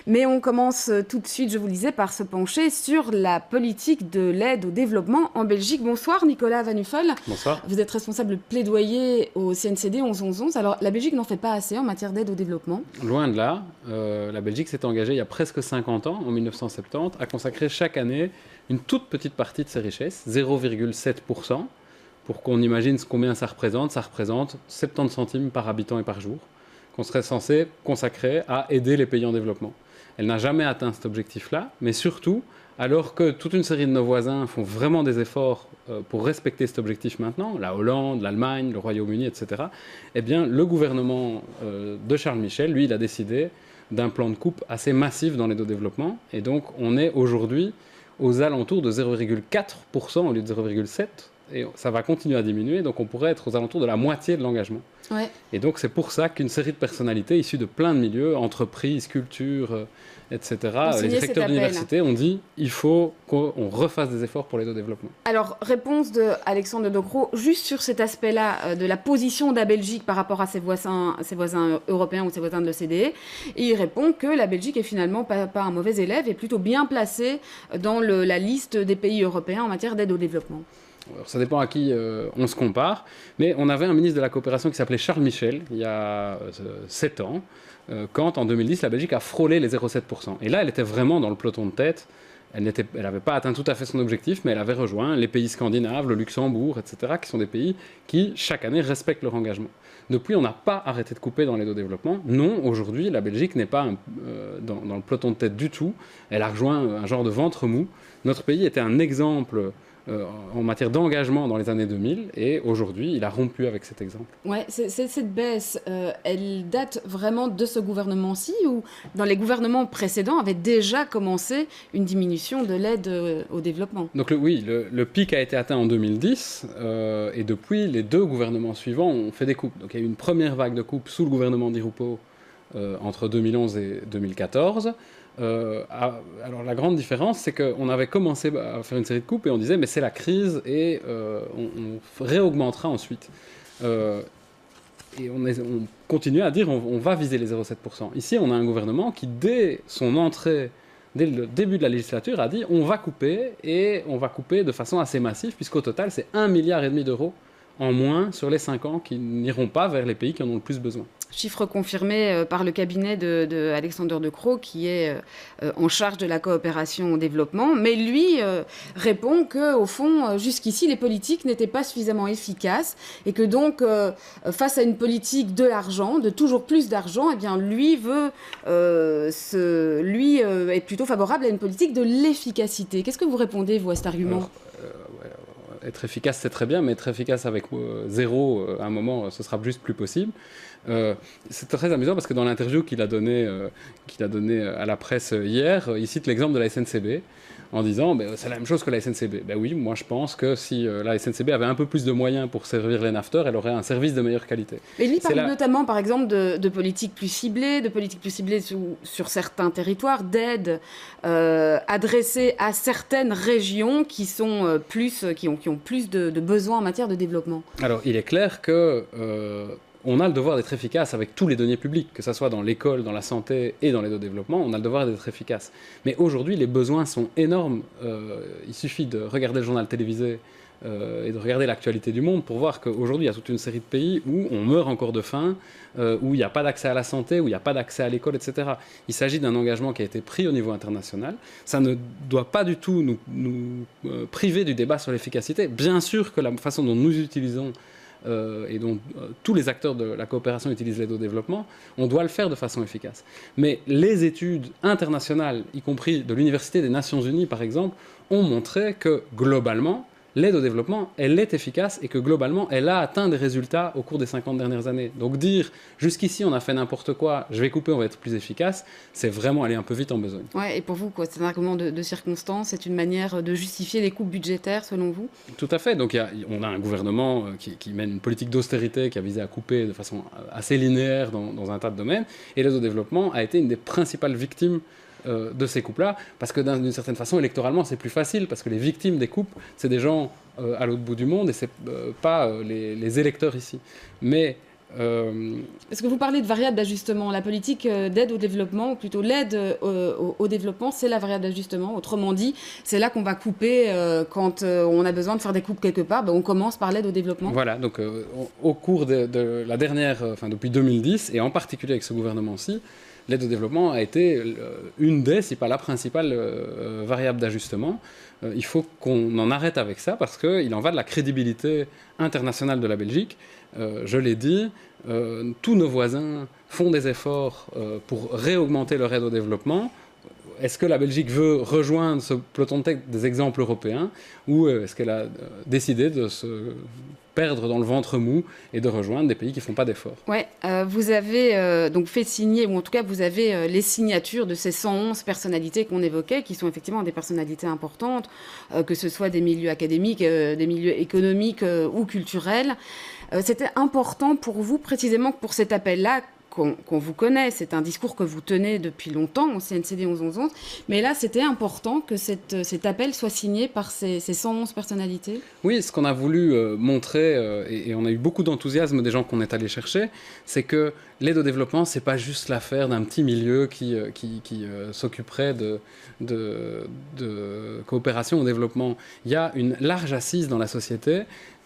Mais on commence tout de suite, je vous le disais, par se pencher sur la politique de l'aide au développement en Belgique. Bonsoir Nicolas Van Nuffel. Bonsoir. Vous êtes responsable plaidoyer au CNCD 1111. Alors la Belgique n'en fait pas assez en matière d'aide au développement? Loin de là. La Belgique s'est engagée il y a presque 50 ans, en 1970, à consacrer chaque année une toute petite partie de ses richesses, 0,7%. Pour qu'on imagine combien ça représente 70 centimes par habitant et par jour, qu'on serait censé consacrer à aider les pays en développement. Elle n'a jamais atteint cet objectif-là, mais surtout, alors que toute une série de nos voisins font vraiment des efforts pour respecter cet objectif maintenant, la Hollande, l'Allemagne, le Royaume-Uni, etc., eh bien, le gouvernement de Charles Michel, lui, il a décidé d'un plan de coupe assez massif dans l'aide au développement, et donc on est aujourd'hui aux alentours de 0,4% au lieu de 0,7%, et ça va continuer à diminuer, donc on pourrait être aux alentours de la moitié de l'engagement. Ouais. Et donc c'est pour ça qu'une série de personnalités issues de plein de milieux, entreprises, culture, etc., les directeurs d'université ont dit il faut qu'on refasse des efforts pour l'aide au développement. Alors, réponse de Alexandre de Croo, juste sur cet aspect-là de la position de la Belgique par rapport à ses voisins européens ou ses voisins de l'OCDE. Et il répond que la Belgique est finalement pas un mauvais élève et plutôt bien placée dans la liste des pays européens en matière d'aide au développement. Alors, ça dépend à qui on se compare, mais on avait un ministre de la coopération qui s'appelait Charles Michel, il y a 7 ans, quand en 2010 la Belgique a frôlé les 0,7%. Et là, elle était vraiment dans le peloton de tête. Elle n'avait pas atteint tout à fait son objectif, mais elle avait rejoint les pays scandinaves, le Luxembourg, etc., qui sont des pays qui, chaque année, respectent leur engagement. Depuis, on n'a pas arrêté de couper dans l'aide au développement. Non, aujourd'hui, la Belgique n'est pas dans le peloton de tête du tout. Elle a rejoint un genre de ventre mou. Notre pays était un exemple en matière d'engagement dans les années 2000, et aujourd'hui, il a rompu avec cet exemple. Ouais, cette baisse, elle date vraiment de ce gouvernement-ci, ou dans les gouvernements précédents avait déjà commencé une diminution de l'aide au développement? Donc le pic a été atteint en 2010, et depuis, les 2 gouvernements suivants ont fait des coupes. Donc il y a eu une première vague de coupes sous le gouvernement Di Rupo entre 2011 et 2014. Alors la grande différence, c'est qu'on avait commencé à faire une série de coupes et on disait mais c'est la crise et on réaugmentera ensuite. Et on continue à dire on va viser les 0,7%. Ici, on a un gouvernement qui, dès son entrée, dès le début de la législature, a dit on va couper, et on va couper de façon assez massive, puisqu'au total, c'est 1,5 milliard d'euros en moins sur les 5 ans qui n'iront pas vers les pays qui en ont le plus besoin. Chiffre confirmé par le cabinet de Alexandre de Croo, qui est en charge de la coopération au développement. Mais lui répond qu'au fond, jusqu'ici, les politiques n'étaient pas suffisamment efficaces et que donc, face à une politique de l'argent, de toujours plus d'argent, eh bien, lui est plutôt favorable à une politique de l'efficacité. Qu'est-ce que vous répondez, vous, à cet argument? Être efficace, c'est très bien, mais être efficace avec zéro, à un moment, ce sera juste plus possible. C'est très amusant parce que dans l'interview qu'il a donnée à la presse hier, il cite l'exemple de la SNCB en disant c'est la même chose que la SNCB. Oui, moi je pense que si la SNCB avait un peu plus de moyens pour servir les nafteurs, elle aurait un service de meilleure qualité. Et lui parle notamment, par exemple, de politiques plus ciblées, sur certains territoires, d'aide adressée à certaines régions qui ont plus de besoins en matière de développement. Alors, il est clair que on a le devoir d'être efficace avec tous les deniers publics, que ce soit dans l'école, dans la santé et dans l'aide au développement, on a le devoir d'être efficace. Mais aujourd'hui, les besoins sont énormes. Il suffit de regarder le journal télévisé et de regarder l'actualité du monde pour voir qu'aujourd'hui, il y a toute une série de pays où on meurt encore de faim, où il n'y a pas d'accès à la santé, où il n'y a pas d'accès à l'école, etc. Il s'agit d'un engagement qui a été pris au niveau international. Ça ne doit pas du tout nous priver du débat sur l'efficacité. Bien sûr que la façon dont nous utilisons et dont tous les acteurs de la coopération utilisent l'aide au développement, on doit le faire de façon efficace. Mais les études internationales, y compris de l'Université des Nations Unies par exemple, ont montré que globalement, l'aide au développement, elle est efficace et que globalement, elle a atteint des résultats au cours des 50 dernières années. Donc dire, jusqu'ici, on a fait n'importe quoi, je vais couper, on va être plus efficace, c'est vraiment aller un peu vite en besogne. Ouais, et pour vous, c'est un argument de circonstance, c'est une manière de justifier les coupes budgétaires, selon vous? Tout à fait. Donc on a un gouvernement qui mène une politique d'austérité qui a visé à couper de façon assez linéaire dans un tas de domaines, et l'aide au développement a été une des principales victimes de ces coupes-là, parce que d'une certaine façon, électoralement, c'est plus facile, parce que les victimes des coupes, c'est des gens à l'autre bout du monde, et c'est pas les électeurs ici. Mais Parce que vous parlez de variable d'ajustement. La politique d'aide au développement, ou plutôt l'aide au développement, c'est la variable d'ajustement. Autrement dit, c'est là qu'on va couper quand on a besoin de faire des coupes quelque part. On commence par l'aide au développement. Voilà, donc au cours de la dernière, depuis 2010, et en particulier avec ce gouvernement-ci, l'aide au développement a été une des, si pas la principale variable d'ajustement. Il faut qu'on en arrête avec ça parce qu'il en va de la crédibilité internationale de la Belgique. Je l'ai dit, tous nos voisins font des efforts pour réaugmenter leur aide au développement. Est-ce que la Belgique veut rejoindre ce peloton de tête des exemples européens ou est-ce qu'elle a décidé de se perdre dans le ventre mou et de rejoindre des pays qui ne font pas d'efforts? Oui, vous avez donc fait signer, ou en tout cas vous avez les signatures de ces 111 personnalités qu'on évoquait, qui sont effectivement des personnalités importantes, que ce soit des milieux académiques, des milieux économiques ou culturels. C'était important pour vous, précisément pour cet appel-là, qu'on vous connaît, c'est un discours que vous tenez depuis longtemps au CNCD 11-11-11, mais là c'était important que cet appel soit signé par ces 111 personnalités. Oui, ce qu'on a voulu montrer, et on a eu beaucoup d'enthousiasme des gens qu'on est allé chercher, c'est que l'aide au développement, c'est pas juste l'affaire d'un petit milieu qui s'occuperait de coopération au développement. Il y a une large assise dans la société.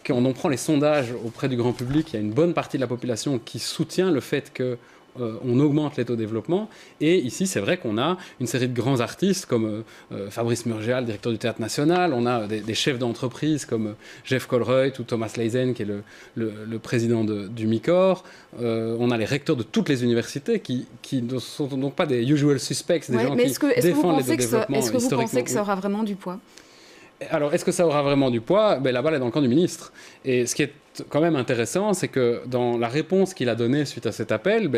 Quand on prend les sondages auprès du grand public, il y a une bonne partie de la population qui soutient le fait qu'on augmente l'aide au développement. Et ici, c'est vrai qu'on a une série de grands artistes comme Fabrice Murgial, directeur du Théâtre National. On a des chefs d'entreprise comme Jeff Colruyt ou Thomas Leisen, qui est le président du MICOR. On a les recteurs de toutes les universités qui ne sont donc pas des usual suspects, des gens qui défendent l'aide au développement. Est-ce que vous pensez que ça aura vraiment du poids ? Alors, est-ce que ça aura vraiment du poids ? La balle est dans le camp du ministre. Et ce qui est quand même intéressant, c'est que dans la réponse qu'il a donnée suite à cet appel,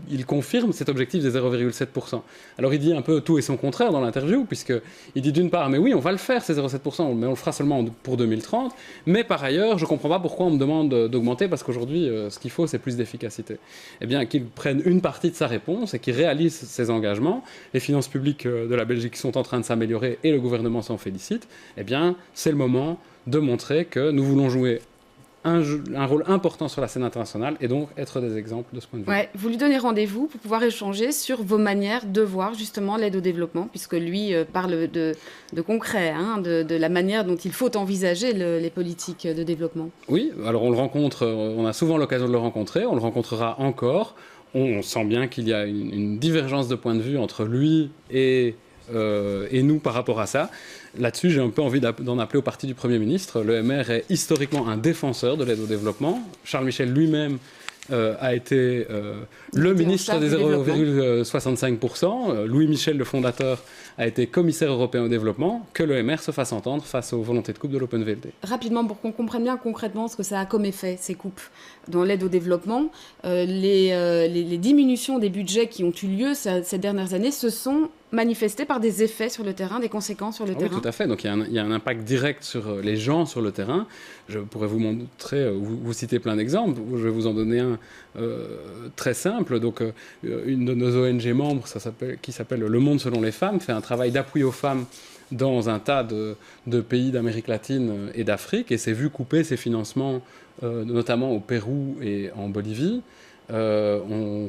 il confirme cet objectif des 0,7%. Alors, il dit un peu tout et son contraire dans l'interview, puisqu'il dit d'une part, mais oui, on va le faire, ces 0,7%, mais on le fera seulement pour 2030. Mais par ailleurs, je ne comprends pas pourquoi on me demande d'augmenter, parce qu'aujourd'hui, ce qu'il faut, c'est plus d'efficacité. Eh bien, qu'il prenne une partie de sa réponse et qu'il réalise ses engagements. Les finances publiques de la Belgique sont en train de s'améliorer et le gouvernement s'en félicite. Eh bien, c'est le moment de montrer que nous voulons jouer un rôle important sur la scène internationale et donc être des exemples de ce point de vue. Ouais, vous lui donnez rendez-vous pour pouvoir échanger sur vos manières de voir justement l'aide au développement, puisque lui parle de concret, de la manière dont il faut envisager les politiques de développement. Oui, alors on le rencontre, on a souvent l'occasion de le rencontrer, on le rencontrera encore. On sent bien qu'il y a une divergence de point de vue entre lui et nous par rapport à ça. Là-dessus, j'ai un peu envie d'en appeler au parti du Premier ministre. Le MR est historiquement un défenseur de l'aide au développement. Charles Michel lui-même a été le ministre des 0,65%. Louis Michel, le fondateur, a été commissaire européen au développement. Que le MR se fasse entendre face aux volontés de coupe de l'OpenVLD. Rapidement, pour qu'on comprenne bien concrètement ce que ça a comme effet, ces coupes dans l'aide au développement, les diminutions des budgets qui ont eu lieu ces dernières années se sont manifestées par des effets sur le terrain, des conséquences sur le terrain. Oui, tout à fait. Donc il y a un impact direct sur les gens sur le terrain. Je pourrais vous montrer, vous citer plein d'exemples. Je vais vous en donner un très simple. Donc une de nos ONG membres, qui s'appelle Le Monde selon les femmes, fait un travail d'appui aux femmes dans un tas de pays d'Amérique latine et d'Afrique et s'est vu couper ses financements, notamment au Pérou et en Bolivie. On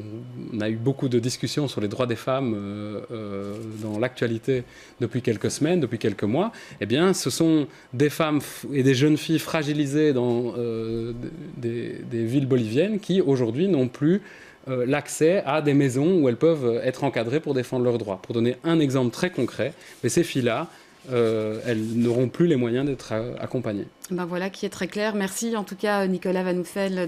a eu beaucoup de discussions sur les droits des femmes dans l'actualité depuis quelques semaines, depuis quelques mois. Eh bien, ce sont des femmes et des jeunes filles fragilisées dans des villes boliviennes qui, aujourd'hui, n'ont plus l'accès à des maisons où elles peuvent être encadrées pour défendre leurs droits. Pour donner un exemple très concret, mais ces filles-là, elles n'auront plus les moyens d'être accompagnées. Voilà qui est très clair. Merci en tout cas Nicolas Van Oefel.